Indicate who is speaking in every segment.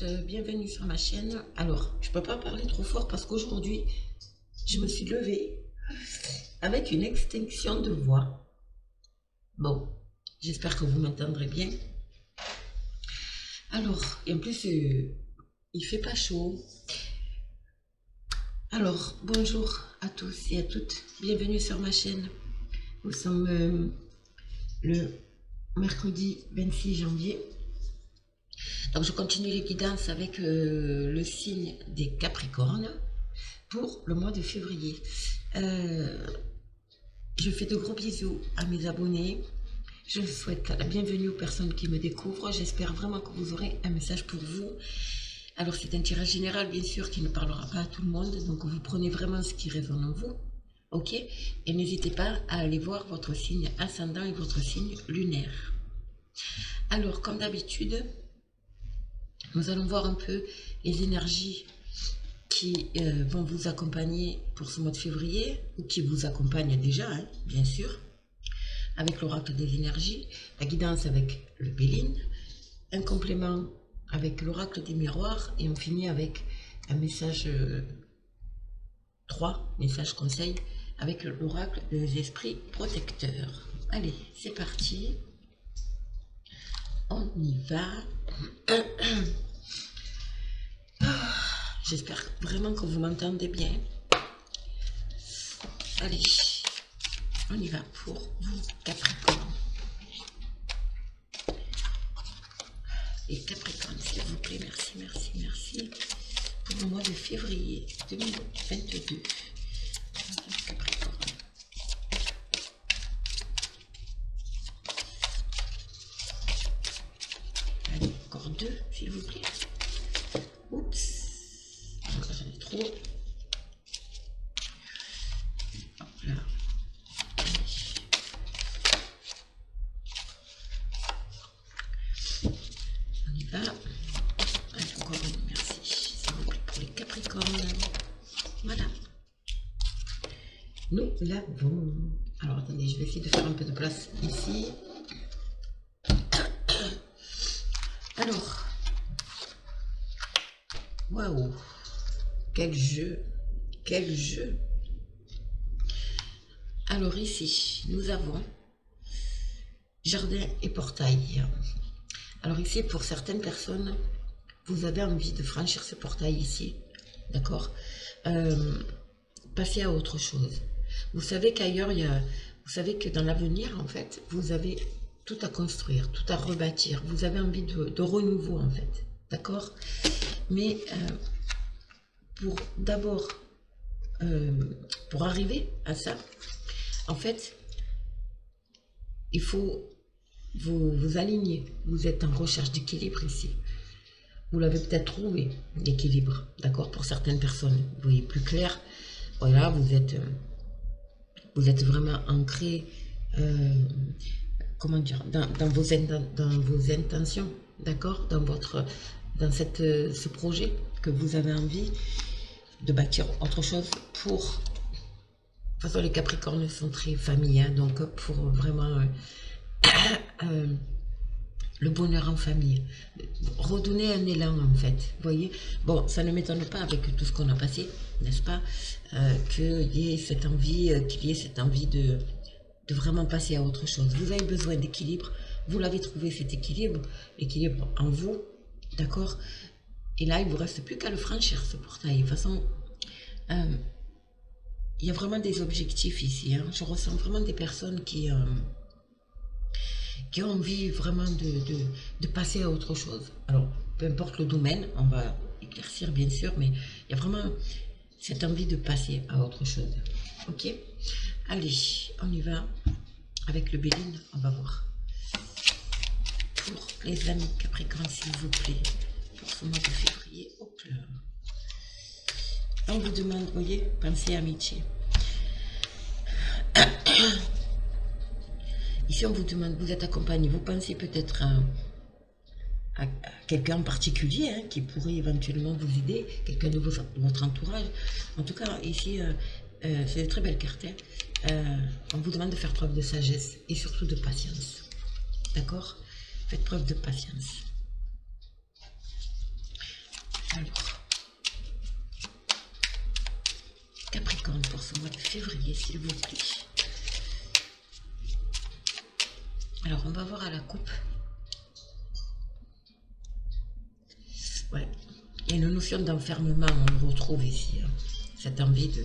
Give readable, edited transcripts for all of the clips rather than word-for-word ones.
Speaker 1: toutes, bienvenue sur ma chaîne. Alors, je peux pas parler trop fort parce qu'aujourd'hui, je me suis levée avec une extinction de voix. Bon, j'espère que vous m'entendrez bien. Alors, et en plus, il fait pas chaud. Alors, bonjour à tous et à toutes, bienvenue sur ma chaîne. Nous sommes le mercredi 26 janvier. Donc je continue les guidances avec le signe des Capricornes pour le mois de février. Je fais de gros bisous à mes abonnés. Je souhaite la bienvenue aux personnes qui me découvrent. J'espère vraiment que vous aurez un message pour vous. Alors c'est un tirage général bien sûr qui ne parlera pas à tout le monde. Donc vous prenez vraiment ce qui résonne en vous. Ok? Et n'hésitez pas à aller voir votre signe ascendant et votre signe lunaire. Alors comme d'habitude, nous allons voir un peu les énergies qui vont vous accompagner pour ce mois de février, ou qui vous accompagnent déjà, hein, bien sûr, avec l'oracle des énergies, la guidance avec le Béline, un complément avec l'oracle des miroirs, et on finit avec un message 3 messages conseils avec l'oracle des esprits protecteurs. Allez, c'est parti. On y va. J'espère vraiment que vous m'entendez bien. Allez, on y va pour vous, Capricorne. Et Capricorne, s'il vous plaît, merci, merci, merci. Pour le mois de février 2022. Capricorne. Allez, encore deux, s'il vous plaît. Oups. J'en ai trop. Hop là. On y va. Allez, encore une, merci. S'il vous plaît, pour les Capricornes. Voilà. Nous l'avons. Alors, attendez, je vais essayer de faire un peu de place ici. Alors. Waouh. Quel jeu. Quel jeu. Alors ici, nous avons jardin et portail. Alors ici, pour certaines personnes, vous avez envie de franchir ce portail ici. D'accord, passer à autre chose. Vous savez qu'ailleurs, vous savez que dans l'avenir, en fait, vous avez tout à construire, tout à rebâtir. Vous avez envie de renouveau, en fait. D'accord, mais pour d'abord, pour arriver à ça, en fait, il faut vous aligner. Vous êtes en recherche d'équilibre ici. Vous l'avez peut-être trouvé, l'équilibre, d'accord, pour certaines personnes. Vous voyez plus clair. Voilà, vous êtes vraiment ancré, comment dire, dans vos intentions, d'accord, dans ce projet que vous avez envie de bâtir autre chose pour... De toute façon, les Capricornes sont très familles, hein, donc pour vraiment le bonheur en famille, redonner un élan en fait, vous voyez. Bon, ça ne m'étonne pas avec tout ce qu'on a passé, n'est-ce pas, qu'il y ait cette envie, de vraiment passer à autre chose. Vous avez besoin d'équilibre, vous l'avez trouvé cet équilibre, l'équilibre en vous, d'accord. Et là, il ne vous reste plus qu'à le franchir, ce portail. De toute façon, il y a vraiment des objectifs ici, hein. Je ressens vraiment des personnes qui ont envie vraiment de passer à autre chose. Alors, peu importe le domaine, on va éclaircir bien sûr, mais il y a vraiment cette envie de passer à autre chose. Ok? Allez, on y va avec le Béline, on va voir. Pour les amis Capricorne, s'il vous plaît, pour ce mois de février, hop là. On vous demande, vous voyez, pensée amitié. Ici, on vous demande, vous êtes accompagné, vous pensez peut-être à quelqu'un en particulier, hein, qui pourrait éventuellement vous aider, quelqu'un de votre entourage. En tout cas, ici, c'est une très belle carte. Hein. On vous demande de faire preuve de sagesse et surtout de patience. D'accord? Faites preuve de patience. Alors, Capricorne pour ce mois de février, s'il vous plaît. Alors, on va voir à la coupe. Ouais, il y a une notion d'enfermement, on le retrouve ici. Hein. Cette envie de...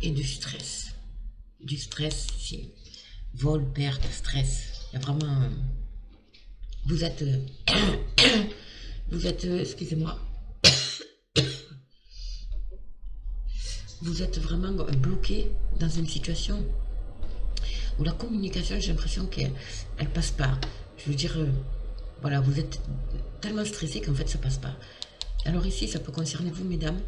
Speaker 1: Et du stress. Du stress ici. Vol, perte, stress. Il y a vraiment... Vous êtes... vous êtes... Excusez-moi. Vous êtes vraiment bloqué dans une situation où la communication, j'ai l'impression qu'elle ne passe pas. Je veux dire... Voilà, vous êtes tellement stressé qu'en fait, ça passe pas. Alors ici, ça peut concerner vous, mesdames.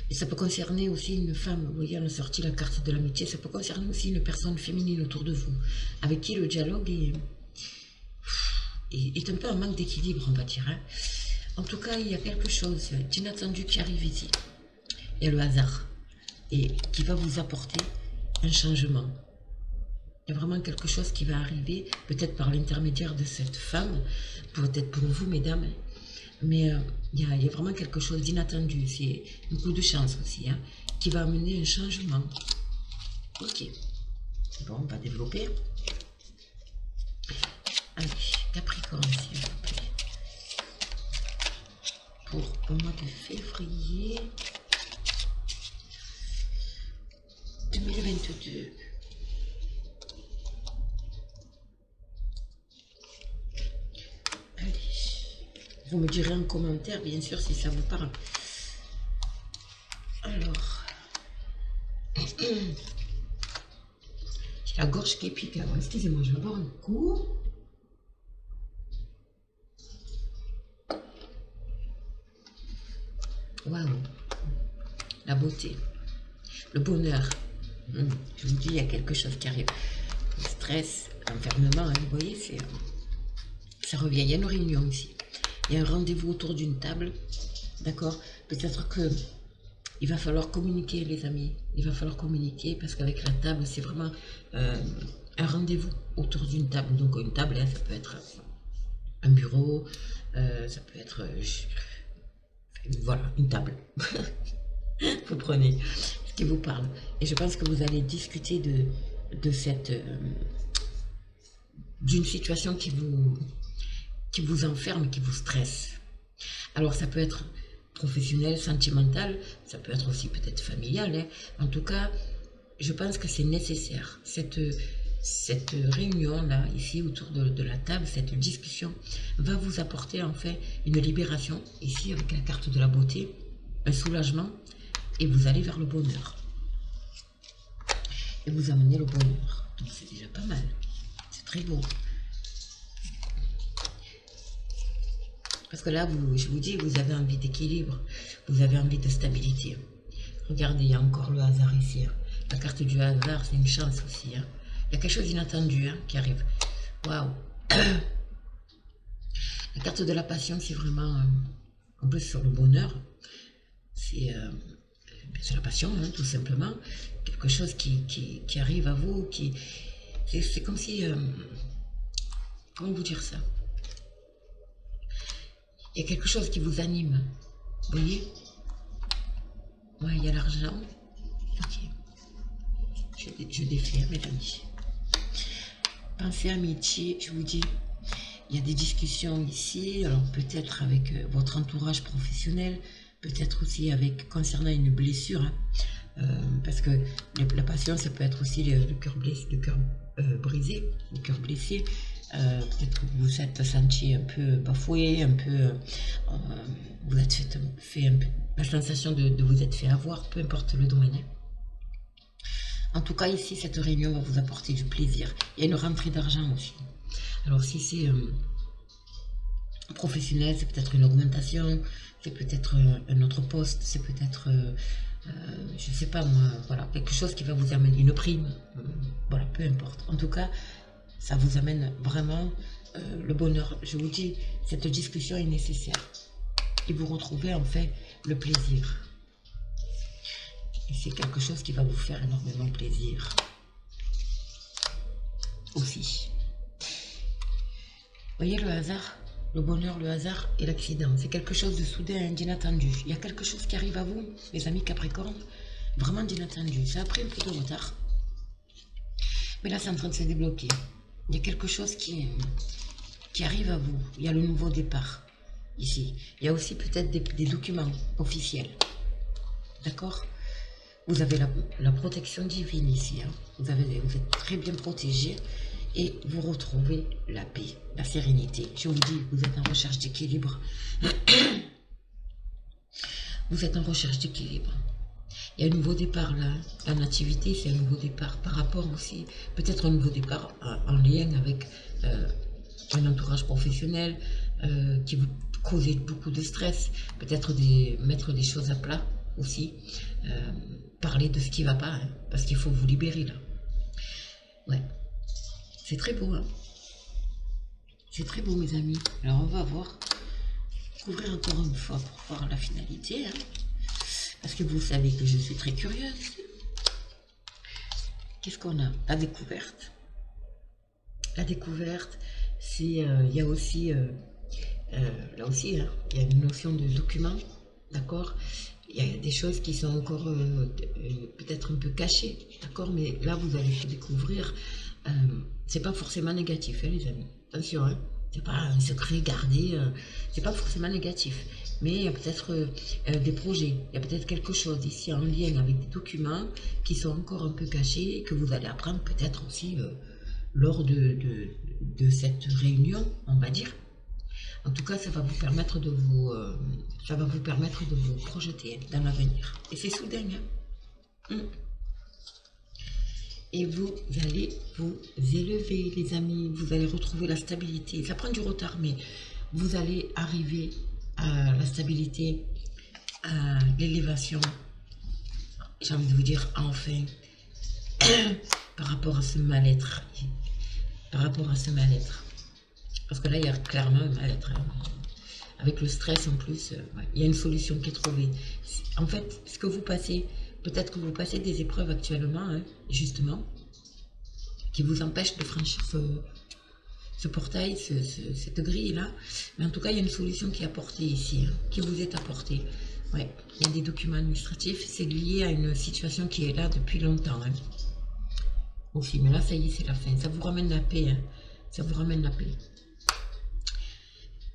Speaker 1: Et ça peut concerner aussi une femme. Vous voyez, on a sorti la carte de l'amitié. Ça peut concerner aussi une personne féminine autour de vous, avec qui le dialogue est un peu un manque d'équilibre, on va dire. Hein. En tout cas, il y a quelque chose d'inattendu qui arrive ici. Il y a le hasard. Et qui va vous apporter un changement. Il y a vraiment quelque chose qui va arriver, peut-être par l'intermédiaire de cette femme, peut-être pour vous, mesdames, mais il y a vraiment quelque chose d'inattendu, c'est un coup de chance aussi, hein, qui va amener un changement. Ok, bon, on va développer. Allez, Capricorne, s'il vous plaît. Pour le mois de février 2022. Vous me direz en commentaire, bien sûr, si ça vous parle. Alors, j'ai la gorge qui pique. Excusez-moi, je vais boire un coup. Waouh, la beauté, le bonheur. Je vous dis, il y a quelque chose qui arrive. Le stress, l'enfermement, hein, vous voyez, ça revient. Il y a une réunion ici. Il y a un rendez-vous autour d'une table, d'accord? Peut-être que il va falloir communiquer, les amis. Il va falloir communiquer parce qu'avec la table, c'est vraiment un rendez-vous autour d'une table. Donc une table, hein, ça peut être un bureau, ça peut être... voilà, une table. Vous prenez ce qui vous parle. Et je pense que vous allez discuter de cette... d'une situation qui vous enferme, qui vous stresse. Alors ça peut être professionnel, sentimental, ça peut être aussi peut-être familial. Hein. En tout cas, je pense que c'est nécessaire. Cette réunion-là, ici, autour de la table, cette discussion, va vous apporter en fait une libération, ici avec la carte de la beauté, un soulagement, et vous allez vers le bonheur. Et vous amenez le bonheur. Donc c'est déjà pas mal. C'est très beau. Parce que là, je vous dis, vous avez envie d'équilibre, vous avez envie de stabilité. Regardez, il y a encore le hasard ici. Hein. La carte du hasard, c'est une chance aussi. Hein. Il y a quelque chose d'inattendu hein, qui arrive. Waouh! La carte de la passion, c'est vraiment, en plus sur le bonheur, c'est la passion, hein, tout simplement. Quelque chose qui arrive à vous, c'est comme si... comment vous dire ça? Il y a quelque chose qui vous anime. Vous voyez? Ouais, il y a l'argent. Ok. Je défais, mes amis. Pensez amitié, je vous dis. Il y a des discussions ici. Alors peut-être avec votre entourage professionnel. Peut-être aussi concernant une blessure. Hein, parce que la passion, ça peut être aussi le cœur brisé, le cœur blessé. Peut-être que vous vous êtes senti un peu bafoué, un peu, vous êtes fait un peu, la sensation de vous être fait avoir, peu importe le domaine. En tout cas, ici, cette réunion va vous apporter du plaisir. Il y a une rentrée d'argent aussi. Alors, si c'est professionnel, c'est peut-être une augmentation, c'est peut-être un autre poste, c'est peut-être, je ne sais pas moi, voilà, quelque chose qui va vous amener une prime, voilà, peu importe. En tout cas, ça vous amène vraiment le bonheur. Je vous dis, cette discussion est nécessaire. Et vous retrouvez en fait le plaisir. Et c'est quelque chose qui va vous faire énormément plaisir. Aussi. Voyez le hasard? le bonheur, le hasard et l'accident. C'est quelque chose de soudain, d'inattendu. Il y a quelque chose qui arrive à vous, les amis Capricorne, vraiment d'inattendu. Ça a pris un peu de retard. Mais là, c'est en train de se débloquer. Il y a quelque chose qui arrive à vous. Il y a le nouveau départ, ici. Il y a aussi peut-être des documents officiels. D'accord? Vous avez la protection divine ici. Hein. Vous êtes très bien protégé. Et vous retrouvez la paix, la sérénité. Je vous dis, vous êtes en recherche d'équilibre. Vous êtes en recherche d'équilibre. Il y a un nouveau départ là. La nativité, c'est un nouveau départ par rapport aussi, peut-être un nouveau départ en lien avec un entourage professionnel qui vous cause beaucoup de stress. Peut-être mettre des choses à plat aussi. Parler de ce qui ne va pas, hein, parce qu'il faut vous libérer là. Ouais. C'est très beau, hein. C'est très beau, mes amis. Alors, on va voir. Couvrir encore une fois pour voir la finalité. Hein. Parce que vous savez que je suis très curieuse. Qu'est-ce qu'on a? La découverte. La découverte, c'est... il y a aussi... là aussi, hein, il y a une notion de document. D'accord? Il y a des choses qui sont encore peut-être un peu cachées. D'accord? Mais là, vous allez se découvrir... c'est pas forcément négatif, hein, les amis. Attention, hein. C'est pas un secret gardé, c'est pas forcément négatif. Mais il y a peut-être des projets, il y a peut-être quelque chose ici en lien avec des documents qui sont encore un peu cachés et que vous allez apprendre peut-être aussi lors de cette réunion, on va dire. En tout cas, ça va vous permettre de vous, projeter dans l'avenir. Et c'est soudain, hein. Et vous allez vous élever, les amis. Vous allez retrouver la stabilité. Ça prend du retard, mais vous allez arriver à la stabilité, à l'élévation. J'ai envie de vous dire enfin, par rapport à ce mal-être. Par rapport à ce mal-être. Parce que là, il y a clairement un mal-être. Hein. Avec le stress en plus, ouais, il y a une solution qui est trouvée. En fait, ce que vous passez... Peut-être que vous passez des épreuves actuellement, hein, justement, qui vous empêchent de franchir ce portail, cette grille-là. Mais en tout cas, il y a une solution qui est apportée ici, hein, qui vous est apportée. Ouais, il y a des documents administratifs, c'est lié à une situation qui est là depuis longtemps. Hein. Aussi, mais là, ça y est, c'est la fin. Ça vous ramène la paix. Hein. Ça vous ramène la paix.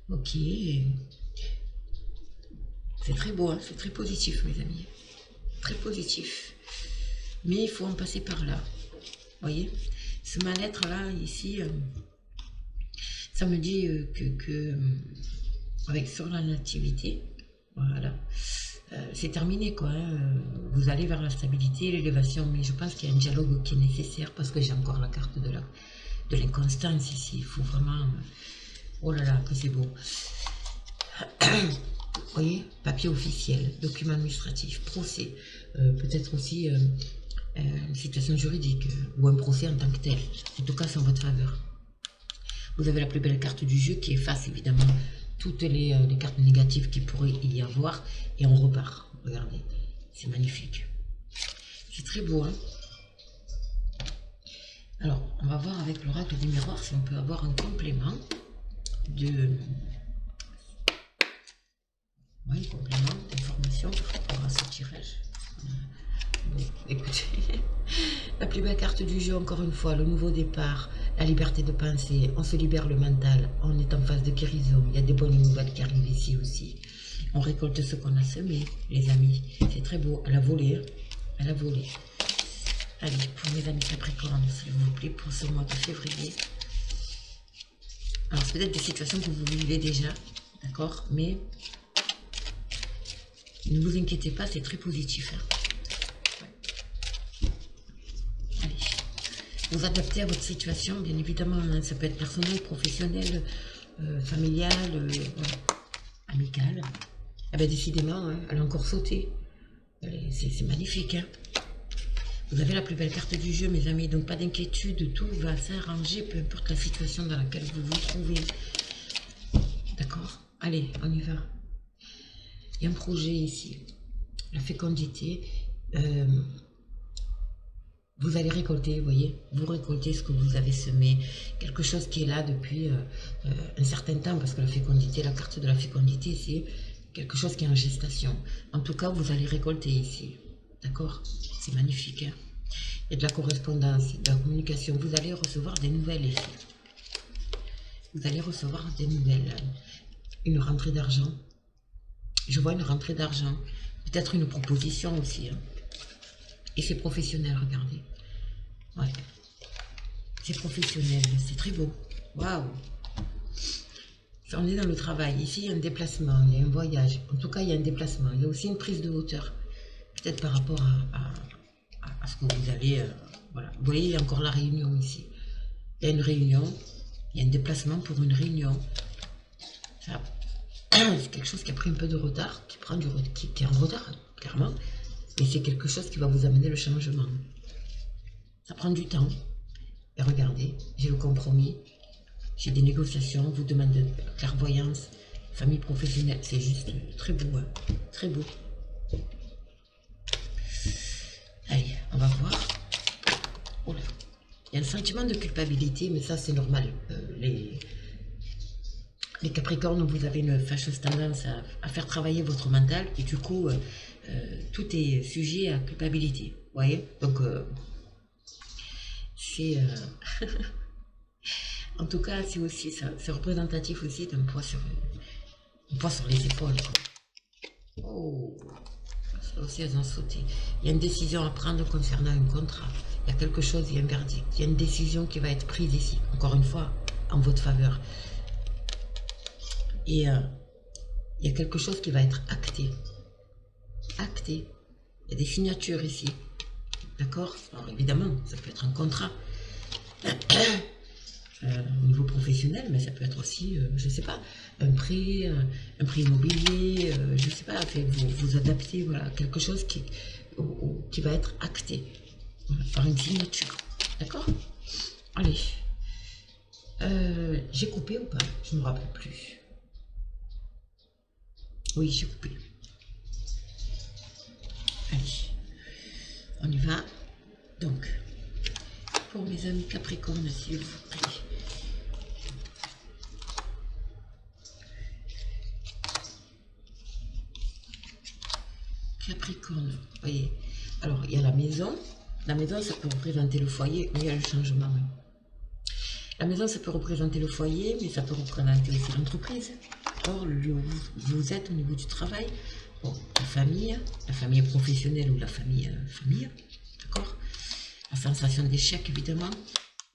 Speaker 1: Ok. C'est très beau, hein, c'est très positif, mes amis. Très positif, mais il faut en passer par là. Voyez, ce mal-être là ici, ça me dit avec sur la nativité, voilà, c'est terminé quoi. Hein. Vous allez vers la stabilité, l'élévation, mais je pense qu'il y a un dialogue qui est nécessaire parce que j'ai encore la carte de l'inconstance ici. Il faut vraiment, oh là là, que c'est beau. Vous voyez, papier officiel, document administratif, procès, peut-être aussi une situation juridique ou un procès en tant que tel. En tout cas, c'est en votre faveur. Vous avez la plus belle carte du jeu qui efface évidemment toutes les cartes négatives qu'il pourrait y avoir et on repart. Regardez, c'est magnifique. C'est très beau, hein. Alors, on va voir avec l'oracle des miroirs si on peut avoir un complément de... Oui, complément d'information par rapport à ce tirage. Bon, écoutez, la plus belle carte du jeu, encore une fois, le nouveau départ, la liberté de penser, on se libère le mental, on est en phase de guérison, il y a des bonnes nouvelles qui arrivent ici aussi. On récolte ce qu'on a semé, les amis. C'est très beau, à la volée, hein, à la volée. Allez, pour mes amis Capricorne, s'il vous plaît, pour ce mois de février. Alors, c'est peut-être des situations que vous vivez déjà, d'accord, mais... ne vous inquiétez pas, c'est très positif. Hein. Ouais. Allez. Vous adaptez à votre situation, bien évidemment. Hein, ça peut être personnel, professionnel, familial, amical. Ah ben décidément, hein, elle a encore sauté. C'est magnifique. Hein. Vous avez la plus belle carte du jeu, mes amis. Donc pas d'inquiétude, tout va s'arranger, peu importe la situation dans laquelle vous vous trouvez. D'accord? Allez, on y va. Il y a un projet ici, la fécondité. vous allez récolter, vous voyez, vous récoltez ce que vous avez semé, quelque chose qui est là depuis un certain temps, parce que la fécondité, la carte de la fécondité, c'est quelque chose qui est en gestation. En tout cas, vous allez récolter ici, d'accord? C'est magnifique, hein? Il y a de la correspondance, de la communication, vous allez recevoir des nouvelles ici. Vous allez recevoir des nouvelles, une rentrée d'argent. Je vois une rentrée d'argent, peut-être une proposition aussi, hein? Et c'est professionnel, regardez. Ouais. C'est professionnel, c'est très beau. Waouh! On est dans le travail. Ici, il y a un déplacement, il y a un voyage. En tout cas, il y a un déplacement. Il y a aussi une prise de hauteur. Peut-être par rapport à ce que vous allez... voilà. Vous voyez, il y a encore la réunion ici. Il y a une réunion. Il y a un déplacement pour une réunion. C'est quelque chose qui a pris un peu de retard, qui est en retard, clairement. Et c'est quelque chose qui va vous amener le changement. Ça prend du temps. Et regardez, j'ai le compromis. J'ai des négociations, on vous demande de clairvoyance, famille professionnelle. C'est juste très beau, hein, très beau. Allez, on va voir. Oh là. Il y a un sentiment de culpabilité, mais ça c'est normal. Les Capricornes, vous avez une fâcheuse tendance à faire travailler votre mental et du coup, tout est sujet à culpabilité. Vous voyez? Donc, c'est... en tout cas, c'est aussi ça. C'est représentatif aussi d'un poids sur les épaules. Quoi. Oh, ça aussi, elles ont sauté. Il y a une décision à prendre concernant un contrat. Il y a quelque chose, il y a un verdict. Il y a une décision qui va être prise ici. Encore une fois, en votre faveur. Et il y a quelque chose qui va être acté. Acté. Il y a des signatures ici. D'accord? Alors évidemment, ça peut être un contrat. Au niveau professionnel, mais ça peut être aussi, je ne sais pas, un prêt immobilier, je ne sais pas, vous adaptez, voilà, quelque chose qui va être acté, voilà, par une signature, d'accord? Allez, j'ai coupé ou pas? Je ne me rappelle plus. Oui, j'ai coupé. Allez, on y va. Donc, pour mes amis Capricornes, s'il vous plaît. Capricorne, vous voyez. Alors, il y a la maison. La maison, ça peut représenter le foyer, mais il y a le changement. La maison, ça peut représenter le foyer, mais ça peut représenter aussi l'entreprise. Or, le lieu où vous êtes au niveau du travail, bon, la famille professionnelle ou la famille, d'accord? La sensation d'échec, évidemment,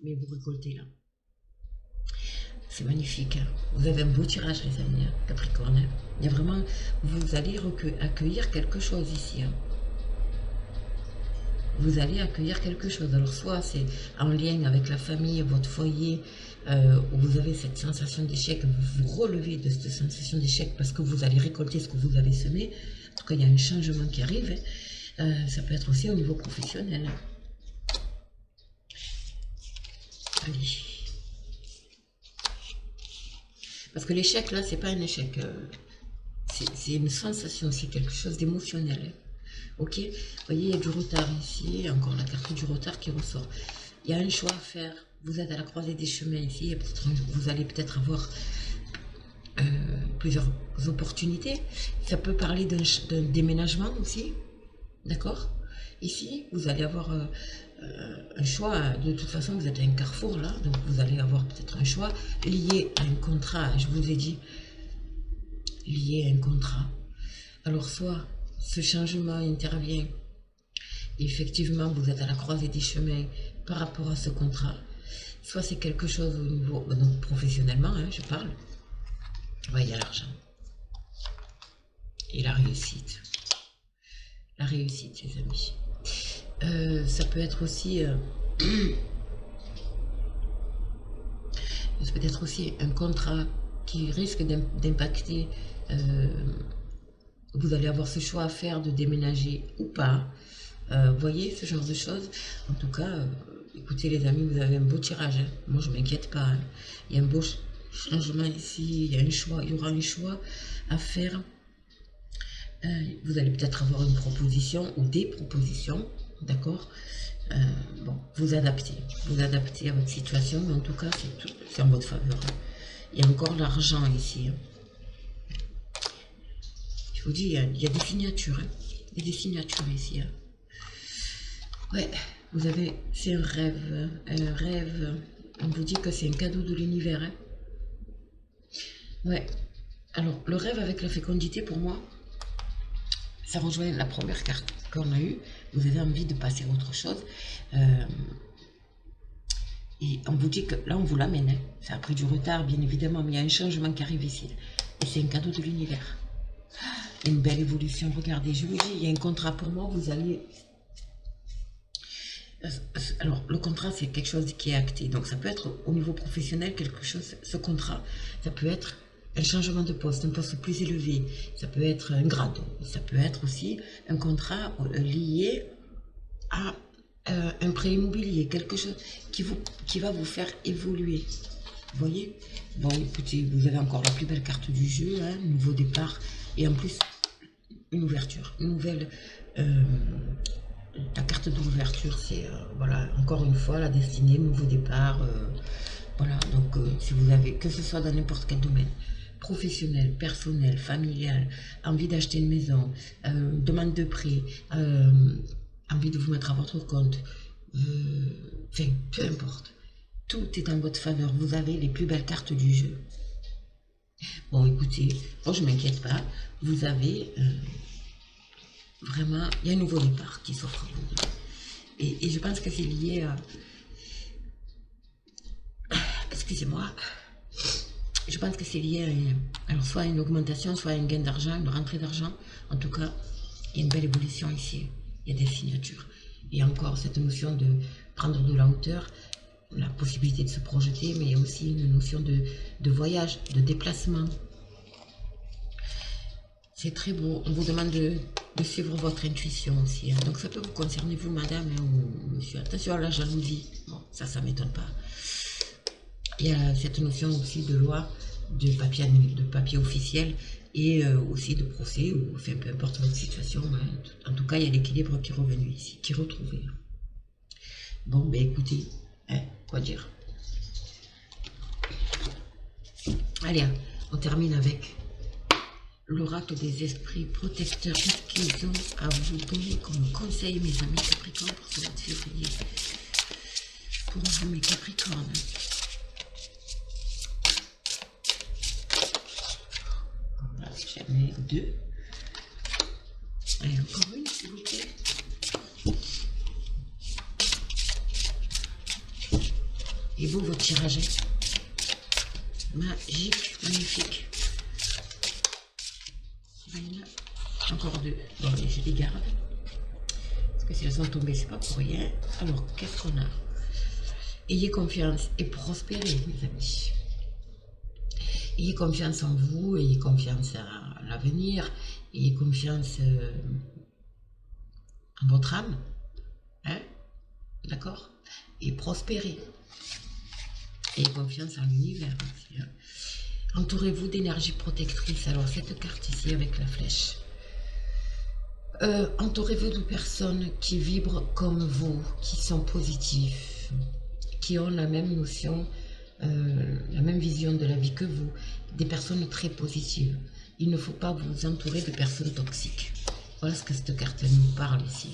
Speaker 1: mais vous récoltez là. C'est magnifique. Hein. Vous avez un beau tirage, les amis, hein, Capricorne. Hein. Il y a vraiment... Vous allez accueillir quelque chose ici. Hein. Vous allez accueillir quelque chose. Alors, soit c'est en lien avec la famille, votre foyer, où vous avez cette sensation d'échec, vous vous relevez de cette sensation d'échec parce que vous allez récolter ce que vous avez semé. En tout cas, il y a un changement qui arrive. Hein. Ça peut être aussi au niveau professionnel. Allez. Parce que l'échec, là, c'est pas un échec. C'est une sensation, c'est quelque chose d'émotionnel. Hein. Ok? Vous voyez, il y a du retard ici. Encore la carte du retard qui ressort. Il y a un choix à faire. Vous êtes à la croisée des chemins ici. Vous allez peut-être avoir plusieurs opportunités. Ça peut parler d'un déménagement aussi. D'accord? Ici, vous allez avoir un choix. De toute façon, vous êtes à un carrefour là, donc vous allez avoir peut-être un choix lié à un contrat. Je vous ai dit, lié à un contrat. Alors, soit ce changement intervient, et effectivement, vous êtes à la croisée des chemins par rapport à ce contrat. Soit c'est quelque chose au niveau, donc professionnellement, hein, je parle. Ouais, il y a l'argent. Et la réussite. La réussite, les amis. Ça peut être aussi un contrat qui risque d'impacter. Vous allez avoir ce choix à faire de déménager ou pas. Vous voyez ce genre de choses. En tout cas, écoutez les amis, vous avez un beau tirage. Hein. Moi, je ne m'inquiète pas. Hein. Il y a un beau changement ici. Il y a un choix. Il y aura un choix à faire. Vous allez peut-être avoir une proposition ou des propositions. d'accord? Bon, vous adaptez à votre situation, mais en tout cas, c'est en votre faveur. Il y a encore l'argent ici. Hein. Je vous dis, il y a des signatures. Hein. Il y a des signatures ici. Hein. Ouais, vous avez, c'est un rêve. Un rêve. On vous dit que c'est un cadeau de l'univers. Hein. Ouais. Alors, le rêve avec la fécondité, pour moi, ça rejoint la première carte qu'on a eue. Vous avez envie de passer à autre chose. Et on vous dit que là, on vous l'amène. Hein. Ça a pris du retard, bien évidemment, mais il y a un changement qui arrive ici. Et c'est un cadeau de l'univers. Une belle évolution. Regardez, je vous dis, il y a un contrat pour moi. Vous allez... Alors, le contrat, c'est quelque chose qui est acté. Donc, ça peut être au niveau professionnel, quelque chose, ce contrat. Ça peut être un changement de poste, un poste plus élevé. Ça peut être un grade. Ça peut être aussi un contrat lié à un prêt immobilier, quelque chose qui va vous faire évoluer. Vous voyez? Bon, écoutez, vous avez encore la plus belle carte du jeu, hein, nouveau départ, et en plus, une ouverture, une nouvelle... la carte de l'ouverture, c'est, voilà, encore une fois, la destinée, nouveau départ. Voilà, donc, si vous avez, que ce soit dans n'importe quel domaine, professionnel, personnel, familial, envie d'acheter une maison, demande de prêt, envie de vous mettre à votre compte, enfin, peu importe. Tout est en votre faveur. Vous avez les plus belles cartes du jeu. Bon, écoutez, moi, je ne m'inquiète pas. Vous avez vraiment, il y a un nouveau départ qui s'offre à vous. Et je pense que c'est lié à... Excusez-moi. Je pense que c'est lié à alors soit une augmentation, soit un gain d'argent, une rentrée d'argent. En tout cas, il y a une belle évolution ici. Il y a des signatures. Et encore cette notion de prendre de la hauteur, la possibilité de se projeter, mais il y a aussi une notion de voyage, de déplacement. C'est très beau. On vous demande de suivre votre intuition aussi. Hein. Donc ça peut vous concerner, vous, madame, hein, ou monsieur. Attention à la jalousie. Bon, ça ne m'étonne pas. Il y a cette notion aussi de loi, de papier officiel et aussi de procès, ou enfin, peu importe votre situation. Hein. En tout cas, il y a l'équilibre qui est revenu ici, qui est retrouvé. Bon, ben écoutez, hein, quoi dire. Allez, on termine avec l'oracle des esprits protecteurs. Qu'est-ce qu'ils ont à vous donner comme conseil, mes amis Capricorne, pour ce mois de février? Pour vous, mes Capricornes. Voilà, j'en ai deux. Allez, encore une, s'il vous plaît. Et beau votre tirage. Magique, magnifique. Encore deux. Bon, allez, je les garde. Parce que si elles sont tombées, c'est pas pour rien. Alors, qu'est-ce qu'on a? Ayez confiance et prospérez, mes amis. Ayez confiance en vous, ayez confiance à l'avenir, ayez confiance en votre âme. Hein? D'accord? Et prospérez. Ayez confiance en l'univers aussi. Hein? Entourez-vous d'énergie protectrice. Alors, cette carte ici avec la flèche. Entourez-vous de personnes qui vibrent comme vous, qui sont positifs, qui ont la même notion, la même vision de la vie que vous. Des personnes très positives. Il ne faut pas vous entourer de personnes toxiques. Voilà ce que cette carte nous parle ici.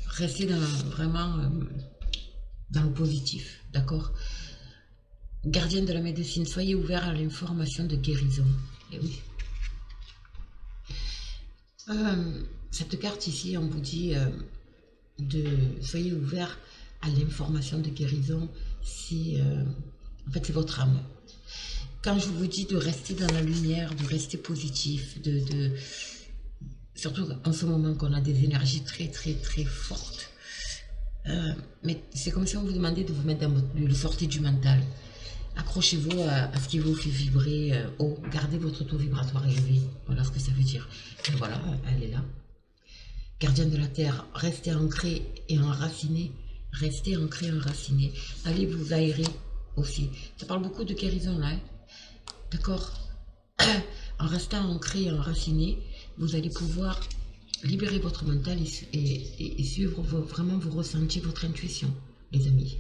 Speaker 1: Restez vraiment dans le positif, d'accord? Gardien de la médecine, soyez ouvert à l'information de guérison. Et oui. Cette carte ici, on vous dit soyez ouvert à l'information de guérison. En fait, c'est votre âme. Quand je vous dis de rester dans la lumière, de rester positif, surtout en ce moment qu'on a des énergies très très très fortes. Mais c'est comme si on vous demandait de vous mettre de le sortir du mental. Accrochez-vous à ce qui vous fait vibrer haut. Gardez votre taux vibratoire élevé. Voilà ce que ça veut dire. Et voilà, elle est là. Gardien de la terre, restez ancré et enraciné. Restez ancré et enraciné. Allez vous aérer aussi. Ça parle beaucoup de guérison là. Hein. D'accord? En restant ancré et enraciné, vous allez pouvoir libérer votre mental et suivre vraiment vos ressentis, votre intuition, les amis.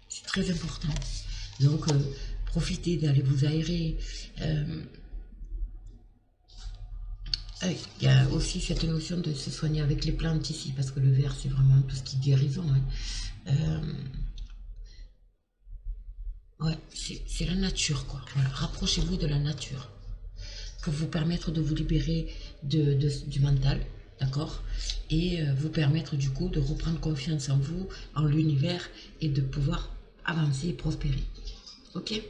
Speaker 1: C'est très important. Donc, profitez d'aller vous aérer. Il y a aussi cette notion de se soigner avec les plantes ici, parce que le verre, c'est vraiment tout ce qui est guérison. Hein. Ouais, c'est la nature, quoi. Voilà. Rapprochez-vous de la nature pour vous permettre de vous libérer du mental, d'accord? Et vous permettre du coup de reprendre confiance en vous, en l'univers et de pouvoir avancer et prospérer. Ok?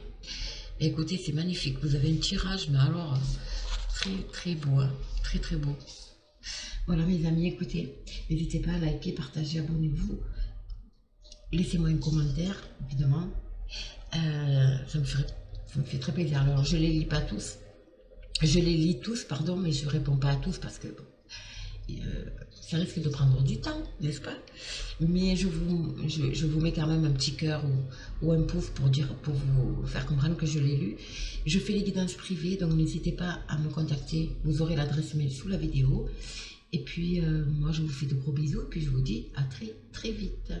Speaker 1: Écoutez, c'est magnifique. Vous avez un tirage, mais alors très très beau, hein? Très très beau. Voilà mes amis, écoutez, n'hésitez pas à liker, partager, abonnez-vous. Laissez-moi un commentaire, évidemment. Ça me fait très plaisir. Alors, je les lis pas tous. Je les lis tous, pardon, mais je réponds pas à tous parce que ça risque de prendre du temps, n'est-ce pas? Mais je vous mets quand même un petit cœur ou un pouce pour vous faire comprendre que je l'ai lu. Je fais les guidances privées, donc n'hésitez pas à me contacter. Vous aurez l'adresse mail sous la vidéo. Et puis, moi, je vous fais de gros bisous. Et puis, je vous dis à très, très vite.